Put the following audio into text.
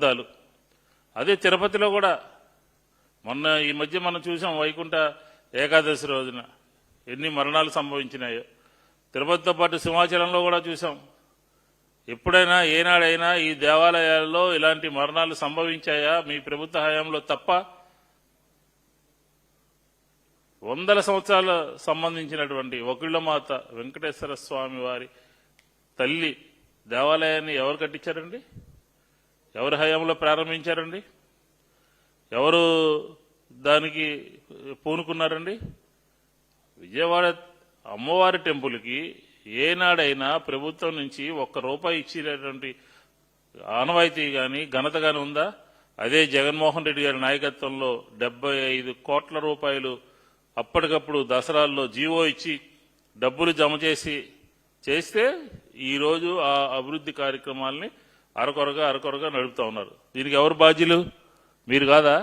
అబద్ధాలు. అదే తిరుపతిలో కూడా మొన్న ఈ మధ్య మనం చూసాం, వైకుంఠ ఏకాదశి రోజున ఎన్ని మరణాలు సంభవించినాయో. తిరుపతితో పాటు సింహాచలంలో కూడా చూసాం. ఎప్పుడైనా ఏనాడైనా ఈ దేవాలయాల్లో ఇలాంటి మరణాలు సంభవించాయా మీ ప్రభుత్వ హయాంలో తప్ప? వందల సంవత్సరాలు సంబంధించినటువంటి ఒకిళ్లమాత వెంకటేశ్వర స్వామి వారి తల్లి దేవాలయాన్ని ఎవరు కట్టించారండి? ఎవరి హయాంలో ప్రారంభించారండి? ఎవరు దానికి పూనుకున్నారండి? విజయవాడ అమ్మవారి టెంపుల్కి ఏనాడైనా ప్రభుత్వం నుంచి ₹1 ఇచ్చినటువంటి ఆనవాయితీ కానీ ఘనత కానీ ఉందా? అదే జగన్మోహన్ రెడ్డి గారి నాయకత్వంలో 75 కోట్ల రూపాయలు అప్పటికప్పుడు దసరాల్లో జీవో ఇచ్చి డబ్బులు జమ చేస్తే ఈరోజు ఆ అభివృద్ధి కార్యక్రమాల్ని అరకొరగా నడుపుతా ఉన్నారు. దీనికి ఎవరు బాధ్యులు? మీరు కాదా?